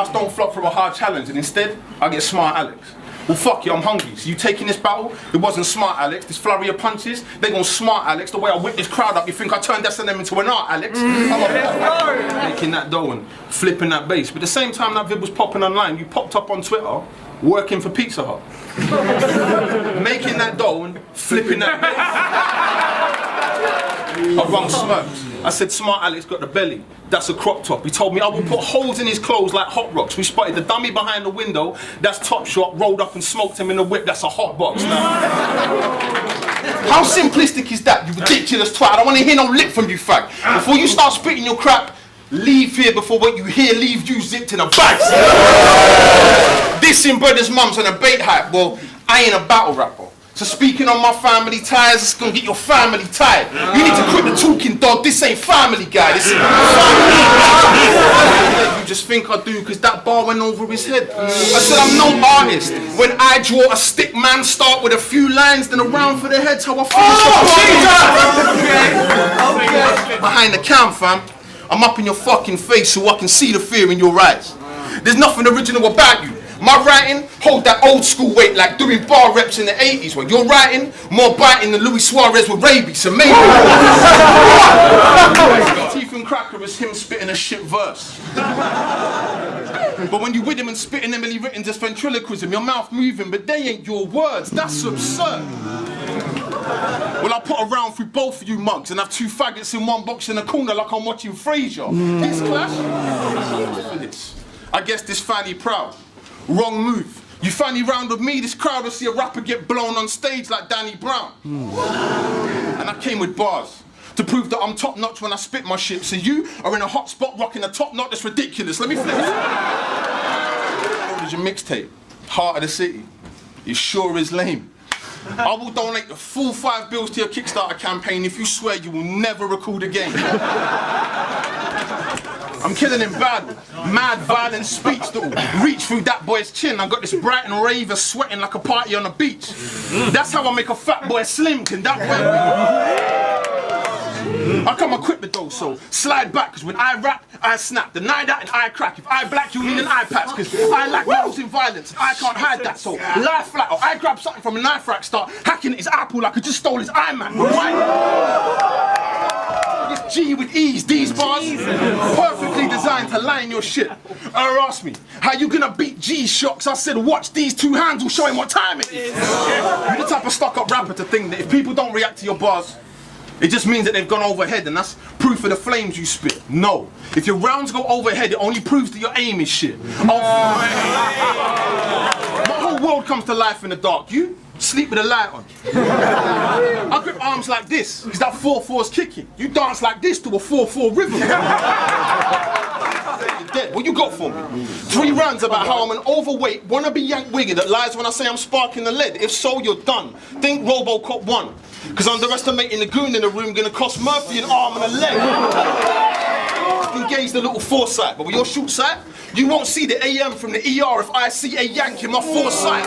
don't flop from a hard challenge, and instead, I get smart Alex. Well, fuck you, I'm hungry. So you taking this battle? It wasn't smart Alex. This flurry of punches, they gon' smart Alex. The way I whip this crowd up, you think I turned S&M into an art, Alex? Making that dough and flipping that bass. But at the same time that vid was popping online, you popped up on Twitter, working for Pizza Hut. Making that dough and flipping that bass. I rung Smirks. I said, smart Alex got the belly. That's a crop top. He told me I will put holes in his clothes like hot rocks. We spotted the dummy behind the window. That's Top Shot. Rolled up and smoked him in the whip. That's a hot box now. How simplistic is that, you ridiculous twat? I don't want to hear no lip from you, fag. Before you start spitting your crap, leave here before what you hear leave you zipped in a bag. Dissing brothers' mums on a bait hype. Well, I ain't a battle rapper. So speaking on my family ties, it's gonna get your family tired. You need to quit the talking, dog. This ain't Family Guy. This is family. You just think I do because that bar went over his head. I said I'm no artist. When I draw a stick man, start with a few lines, then around for the heads. How I finish the behind the cam, fam. I'm up in your fucking face so I can see the fear in your eyes. There's nothing original about you. My writing, hold that old school weight like doing bar reps in the 80s. When you're writing, more biting than Luis Suarez with rabies, so maybe. Teeth and cracker is him spitting a shit verse. But when you with him and spitting Emily written just ventriloquism, your mouth moving, but they ain't your words, that's absurd. Well, I put a round through both of you mugs and have two faggots in one box in a corner like I'm watching Frasier. This clash? I guess this fanny proud. Wrong move. You fanny round with me, this crowd will see a rapper get blown on stage like Danny Brown. And I came with bars to prove that I'm top notch when I spit my shit. So you are in a hot spot rocking a top knot that's ridiculous. Let me flip it. What is your mixtape? Heart of the City. It sure is lame. I will donate the full $5 bills to your Kickstarter campaign if you swear you will never record again. I'm killing him bad, mad, violent speech that will reach through that boy's chin. I got this Brighton raver sweating like a party on a beach. That's how I make a fat boy slim, can that way? I come equipped with those, so slide back, cause when I rap, I snap. Deny that and I crack. If I black, you need an eye patch, cause I lack morals in violence. I can't hide that, so lie flat, or I grab something from a knife rack, start hacking at his apple like I just stole his iMac. It's G with ease, these bars perfectly designed to line your shit. Ask me, how you gonna beat G-SHOX? I said, watch these two hands will show him what time it is. You're the type of stuck-up rapper to think that if people don't react to your bars, it just means that they've gone overhead, and that's proof of the flames you spit. No. If your rounds go overhead, it only proves that your aim is shit. My whole world comes to life in the dark. You sleep with a light on. I grip arms like this, because that 4-4's kicking. You dance like this to a 4-4 rhythm. You're dead. What you got for me? 3 rounds about how I'm an overweight, wannabe yank wigger that lies when I say I'm sparking the lead. If so, you're done. Think RoboCop 1. Because underestimating the goon in the room gonna cost Murphy an arm and a leg. Engage the little foresight, but with your shoot sight, you won't see the AM from the ER if I see a yank in my foresight.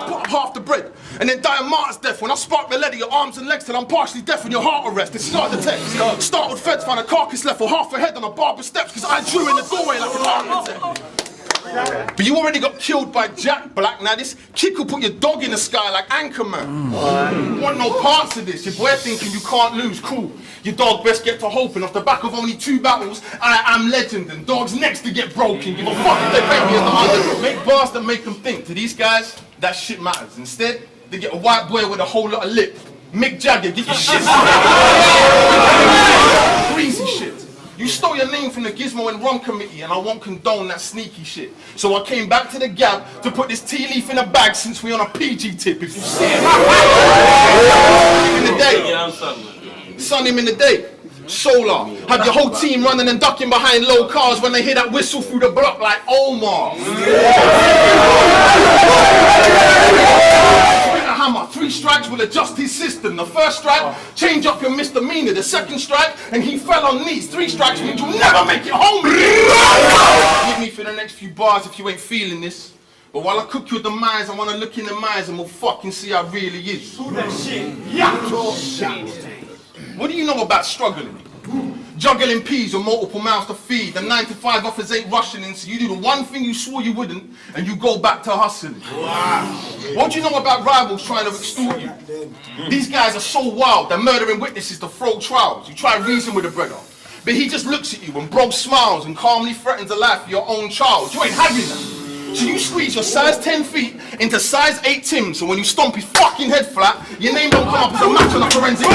Put up half the bread, and then die a martyr's death. When I spark the lead of your arms and legs till I'm partially deaf and your heart arrest. It's start the text. Start with feds, find a carcass left or half a head on a barber steps, because I drew in the doorway like an architect. But you already got killed by Jack Black. Now this kick will put your dog in the sky like Anchorman. You want no parts of this. Your boy thinking you can't lose. Cool. Your dog best get to hoping. Off the back of only 2 battles, I am legend. And dogs next to get broken. Give a fuck if they pay me as the underdog. Make bars that make them think. To these guys, that shit matters. Instead, they get a white boy with a whole lot of lip. Mick Jagger, get your shit. Greasy shit. You stole your name from the GIZMO and Rum Committee, and I won't condone that sneaky shit. So I came back to the gab to put this tea leaf in a bag since we on a PG tip, if you see it. In the day. Sun him in the day. Solar. Have your whole team running and ducking behind low cars when they hear that whistle through the block like Omar. Hammer. 3 strikes will adjust his system. The first strike, change up your misdemeanor. The second strike, and he fell on knees. 3 strikes means you'll never make it home. Give me for the next few bars if you ain't feeling this. But while I cook your demise, I want to look in the eyes and we'll fucking see how it really is. What do you know about struggling? Juggling peas with multiple mouths to feed. The 9 to 5 offers ain't rushing in, so you do the one thing you swore you wouldn't, and you go back to hustling. Wow. What do you know about rivals trying to extort you? These guys are so wild, they're murdering witnesses to throw trials. You try reason with a brother, but he just looks at you and bro smiles and calmly threatens the life of your own child. You ain't having that. So you squeeze your size 10 feet into size 8 Tims, so when you stomp his fucking head flat, your name don't come up as a match on a forensic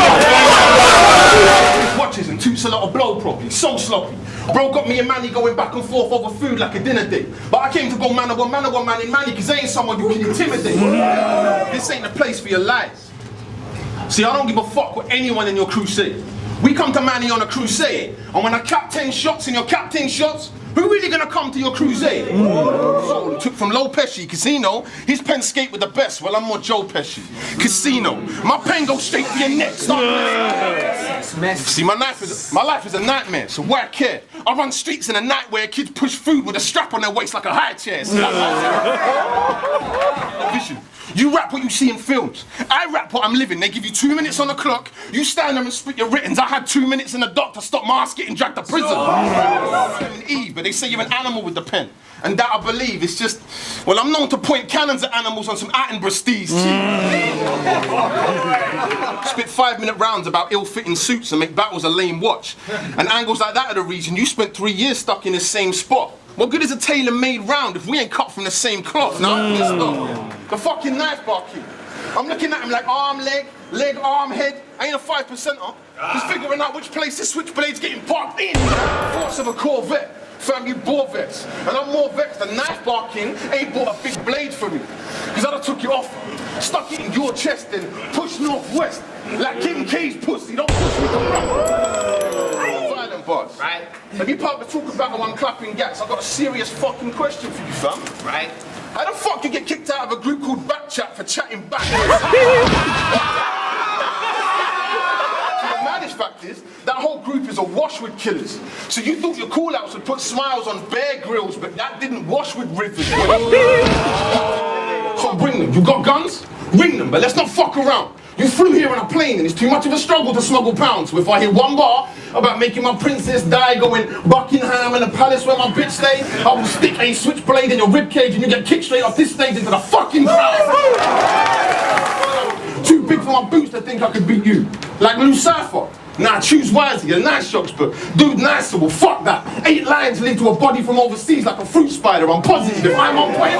watches and toots a lot of blow properly, so sloppy. Bro got me and Manny going back and forth over food like a dinner date. But I came to go man on man in Manny, cause they ain't someone you can intimidate. This ain't the place for your lies. See, I don't give a fuck with anyone in your crusade. We come to Manny on a crusade, and when I cap 10 shots in your cap 10 shots, who really gonna come to your crusade? So, took from Low Pesci, Casino, his pen skate with the best, well I'm more Joe Pesci. Casino, my pen goes straight for your neck. See, my life is a nightmare, so why care? I run streets in a night where kids push food with a strap on their waist like a high chair. Vision. You rap what you see in films. I rap what I'm living. They give you 2 minutes on the clock. You stand there and spit your writtens. I had 2 minutes in the dock to stop Mars getting dragged to prison. But they say you're an animal with the pen. And that I believe is just, well, I'm known to point cannons at animals on some Attenborough steez. Spit 5-minute rounds about ill-fitting suits and make battles a lame watch. And angles like that are the reason you spent 3 years stuck in the same spot. What good is a tailor-made round if we ain't cut from the same cloth? Nah, the fucking knife bar kid. I'm looking at him like arm, leg, arm, head. I ain't a 5%er. Just figuring out which place this switchblade's getting parked in. Force of a Corvette. Fam, you bore vets. And I'm more vexed. The knife bar king ain't bought a big blade for me. Cause I'd have took it off, stuck it in your chest and pushed northwest. Like Kim K's pussy, don't push me to run. Violent bars. Right. Let me park the talk about how I'm clapping gats. I've got a serious fucking question for you, fam. Right. How the fuck you get kicked out of a group called Backchat for chatting back? The maddest fact is, that whole group is awash with killers. So you thought your call-outs would put smiles on Bear Grylls, but that didn't wash with rivers. So bring them. You got guns? Ring them, but let's not fuck around. You flew here on a plane and it's too much of a struggle to smuggle pounds. So if I hear one bar about making my princess die, going Buckingham and the palace where my bitch stay, I will stick a switchblade in your ribcage and you get kicked straight off this stage into the fucking crowd. Too big for my boots to think I could beat you. Like Lucifer. Nah, choose wisely, you're nice SHOX, but dude nicer, well fuck that. 8 lines lead to a body from overseas like a fruit spider, I'm positive, I'm on point.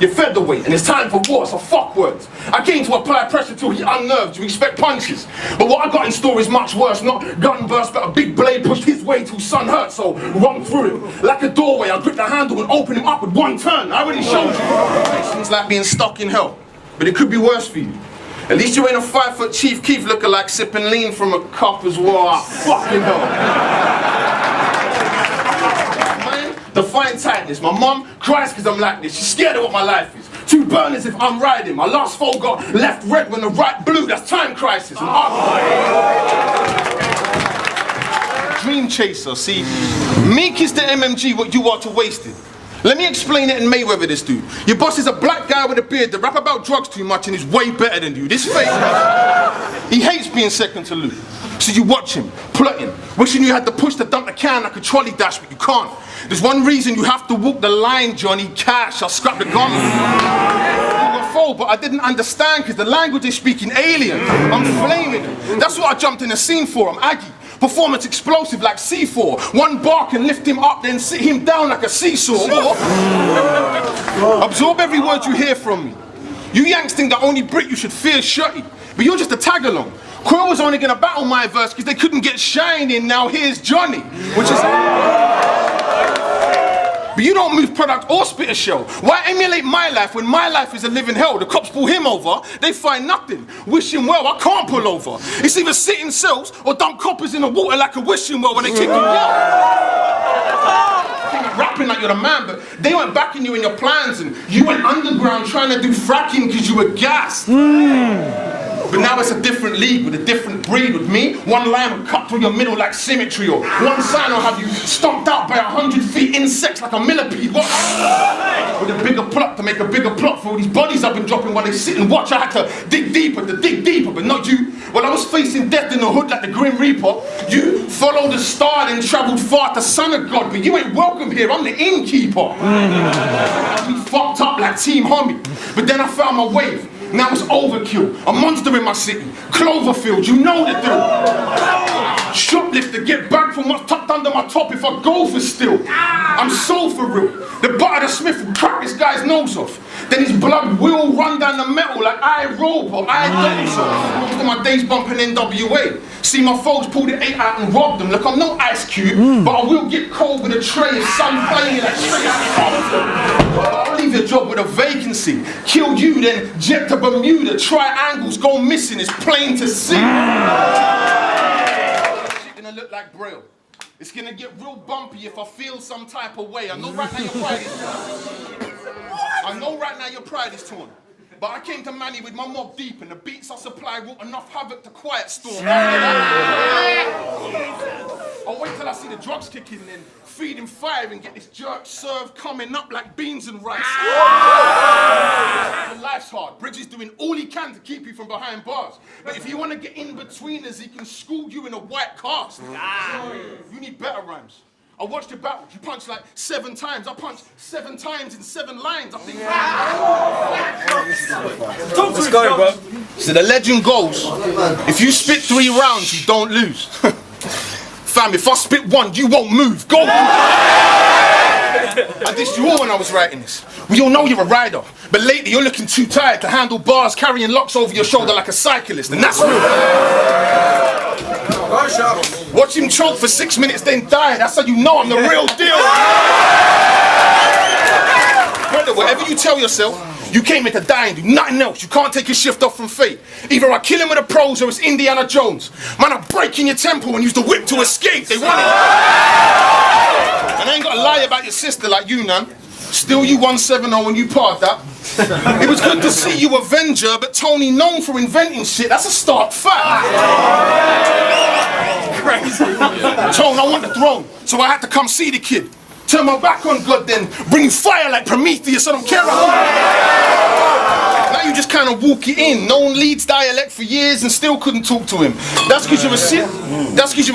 You're featherweight and it's time for war, so fuck words. I came to apply pressure till he unnerved, you expect punches. But what I got in store is much worse, not gun burst, but a big blade pushed his way till sun hurt, so run through him. Like a doorway, I grip the handle and open him up with one turn. I already showed you. It's like being stuck in hell, but it could be worse for you. At least you ain't a 5-foot Chief Keef lookalike sipping lean from a cup as well. Fucking hell. Man, define tightness. My mum cries because I'm like this. She's scared of what my life is. 2 burners if I'm riding. My last foe got left red when the right blue. That's time crisis. Dream chaser. See, meek is the MMG what you are to wasted. Let me explain it in Mayweather, this dude. Your boss is a black guy with a beard that rap about drugs too much and is way better than you. This fake, he hates being second to Luke. So you watch him, plotting, wishing you had the push to dump the can like a trolley dash, but you can't. There's one reason you have to walk the line, Johnny. Cash, I'll scrap the gun. You were full, but I didn't understand because the language they speak in alien. I'm flaming him. That's what I jumped in the scene for. I'm Aggie. Performance explosive like C4. One bar can lift him up, then sit him down like a seesaw. Absorb every word you hear from me. You Yanks think the only Brit you should fear is Shutty, but you're just a tag-along. Quill was only gonna battle my verse because they couldn't get Shine in. Now here's Johnny, which is... But you don't move product or spit a shell. Why emulate my life when my life is a living hell? The cops pull him over, they find nothing. Wish him well, I can't pull over. It's either sit in cells or dump coppers in the water like a wishing well when they kick him out. Rapping like you're the man, but they weren't backing you in your plans and you went underground trying to do fracking because you were gassed. But now it's a different league with a different breed. With me, one line will cut through your middle like symmetry, or one sign will have you stomped out by 100 feet insects like a millipede. What? with a bigger plot to make a bigger plot for all these bodies I've been dropping while they sit and watch. I had to dig deeper, but not you. While I was facing death in the hood like the Grim Reaper, you followed the star and travelled far to Son of God, but you ain't welcome here, I'm the innkeeper. We fucked up like Team Homie, but then I found my wave. Now it's overkill, a monster in my city, Cloverfield, you know the drill. Shoplifter, get back from what's tucked under my top if I go for still. I'm so for real. The butt of the Smith will crack this guy's nose off. Then his blood will run down the metal like I rope or I don't. Most of my days bumping NWA. See my foes pull the 8 out and rob them. Look, I'm no Ice Cube, but I will get cold with a tray if sun playing like straight out. I'll leave your job with a vacancy. Kill you, then jet to Bermuda. Triangles go missing, it's plain to see. Shit gonna look like Braille. It's gonna get real bumpy if I feel some type of way. I know right now your pride is torn. I know right now your pride is torn. But I came to Manny with my mob deep and the beats I supply wrought enough havoc to quiet storm. I'll wait till I see the drugs kick in and feed him fire and get this jerk served coming up like beans and rice. Life's hard. Briggsy's doing all he can to keep you from behind bars. But if you want to get in between us, he can school you in a white cast. You need better rhymes. I watched your battle. You punched like 7 times. I punched 7 times in 7 lines. I think. Let's go, bro. So the legend goes, if you spit 3 rounds, you don't lose. Fam, if I spit 1, you won't move. Go. I dissed you all when I was writing this. We all know you're a rider, but lately you're looking too tired to handle bars, carrying locks over your shoulder like a cyclist, and that's real. Watch him choke for 6 minutes, then die. That's how you know I'm the real deal. Brother, whatever you tell yourself, you came here to die and do nothing else. You can't take your shift off from fate. Either I kill him with a pros or it's Indiana Jones. Man, I'm breaking your temple and use the whip to escape. They want it. And I ain't got to lie about your sister like you, man. Still you 170 when you part that. It was good to see you Avenger, but Tony known for inventing shit. That's a start fact. Crazy. Tone, I want the throne, so I had to come see the kid. Turn my back on God then, bring fire like Prometheus, I don't care. Now you just kind of walk it in. Known Leeds dialect for years and still couldn't talk to him. That's because you're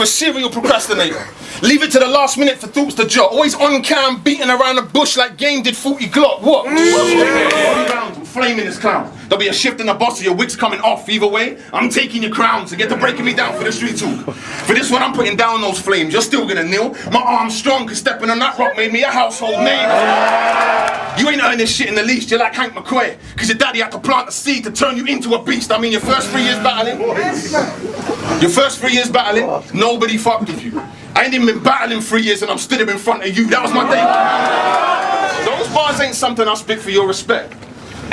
a serial procrastinator. Leave it to the last minute for thoughts to jot. Always on cam, beating around the bush like game did 40 Glock. What? 40 rounds, flaming this clown. There'll be a shift in the boss, your wig's coming off. Either way, I'm taking your crowns and get to breaking me down for the street talk. For this one, I'm putting down those flames. You're still gonna kneel. My arm's strong, cause stepping on that rock made me a household name. You ain't earning this shit in the least. You're like Hank McQuay, cause your daddy had to plant a seed to turn you into a beast. I mean, your first 3 years battling. Your first 3 years battling, nobody fucked with you. I ain't even been battling 3 years and I'm stood here in front of you. That was my day. Those bars ain't something I spit for your respect.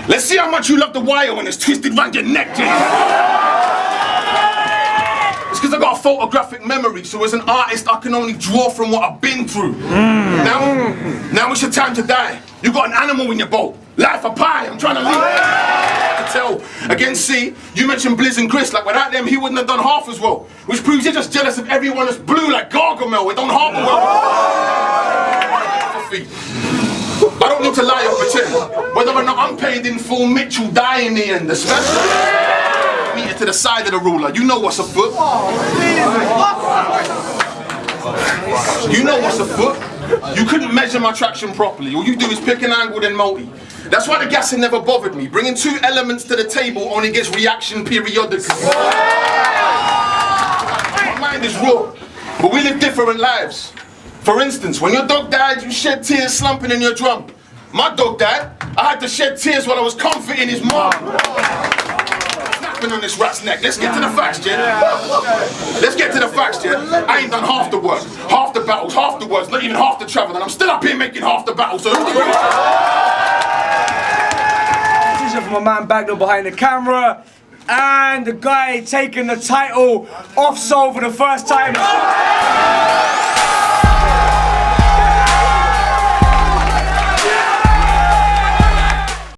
Let's see how much you love the wire when it's twisted round your neck, Jay. It's because I got a photographic memory, so as an artist I can only draw from what I've been through. Now it's your time to die. You got an animal in your boat. Life a pie, I'm trying to leave. I can tell. Again, see, you mentioned Blizz and Chris, like without them he wouldn't have done half as well. Which proves you're just jealous of everyone that's blue like Gargamel. It don't harbor well. I don't need to lie or pretend. Whether or not I'm paid in full, Mitchell die in the end. The special meet it to the side of the ruler. You know what's afoot. You know what's afoot. You couldn't measure my traction properly. All you do is pick an angle then multi. That's why the gassing never bothered me. Bringing 2 elements to the table only gets reaction periodically. My mind is raw, but we live different lives. For instance, when your dog died, you shed tears slumping in your drum. My dog died, I had to shed tears while I was comforting his mom. Snapping on this rat's neck. Let's get to the facts, Jen. Let's get to the facts, Jen. I ain't done half the work, half the battles, half the words, not even half the travel, and I'm still up here making half the battles. So who's the for my man Bagno behind the camera, and the guy taking the title off Soul for the first time.